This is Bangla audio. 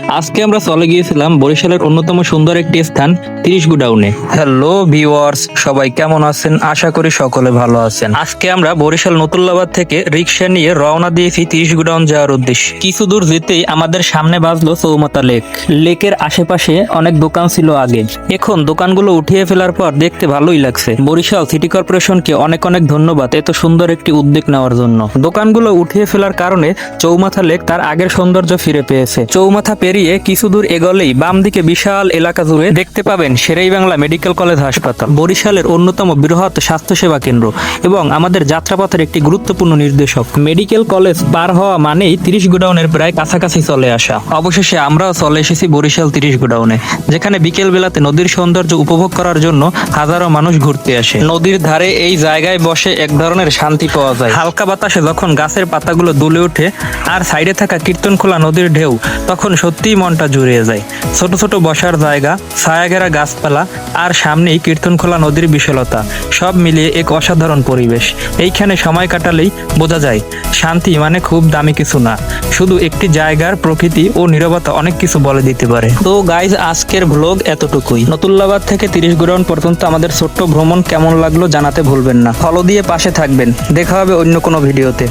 আজকে আমরা চলে গিয়েছিলাম বরিশালের অন্যতম সুন্দর একটি স্থান 30 গোডাউনে। হ্যালো ভিউয়ার্স, সবাই কেমন আছেন? আশা করি সকলে ভালো আছেন। আজকে আমরা বরিশাল নতুল্লাবাদ থেকে রিক্সা নিয়ে রওনা দিয়েছি 30 গোডাউন যাওয়ার উদ্দেশ্যে। কিছু দূর যেতেই আমাদের সামনে বাজলো চৌমাথা লেক। লেকের আশেপাশে অনেক দোকান ছিল আগে, এখন দোকানগুলো উঠিয়ে ফেলার পর দেখতে ভালোই লাগছে। বরিশাল সিটি কর্পোরেশনকে অনেক অনেক ধন্যবাদ এত সুন্দর একটি উদ্যোগ নেওয়ার জন্য। দোকানগুলো উঠিয়ে ফেলার কারণে চৌমাথা লেক তার আগের সৌন্দর্য ফিরে পেয়েছে। চৌমাথা পেরিয়ে কিছু দূর এগোলেই বাম দিকে বিশাল এলাকা জুড়ে দেখতে পাবেন শেরেবাংলা মেডিকেল কলেজ হাসপাতাল, বরিশালের অন্যতম বৃহৎ স্বাস্থ্যসেবা কেন্দ্র এবং আমাদের যাত্রাপথের একটি গুরুত্বপূর্ণ নির্দেশক। মেডিকেল কলেজ পার হওয়া মানেই 30 গোডাউনের প্রায় কাছাকাছি চলে আসা। অবশেষে আমরাও চলে এসেছি বরিশাল 30 গোডাউনে, যেখানে বিকেল বেলাতে নদীর সৌন্দর্য উপভোগ করার জন্য হাজারো মানুষ ঘুরতে আসে। নদীর ধারে এই জায়গায় বসে এক ধরনের শান্তি পাওয়া যায়। হালকা বাতাসে যখন গাছের পাতাগুলো দুলে ওঠে আর সাইডে থাকা কীর্তনখোলা নদীর ঢেউ, তখন সত্যিই মনটা জুড়িয়ে যায়। ছোট ছোট বসার জায়গা, ছায়াঘেরা গাছপালা আর সামনেই কীর্তনখোলা নদীর বিশালতা, সব মিলিয়ে এক অসাধারণ পরিবেশ। এইখানে সময় কাটালেই বোঝা যায় শান্তি মানে খুব দামি কিছু না, শুধু একটি জায়গার প্রকৃতি ও নীরবতা অনেক কিছু বলে দিতে পারে। তো গাইজ, আজকের ভ্লগ এতটুকুই। নতুল্লাবাদ থেকে 30 গোডাউন পর্যন্ত আমাদের ছোট্ট ভ্রমণ কেমন লাগলো জানাতে ভুলবেন না। ফলো দিয়ে পাশে থাকবেন। দেখা হবে অন্য কোনো ভিডিওতে।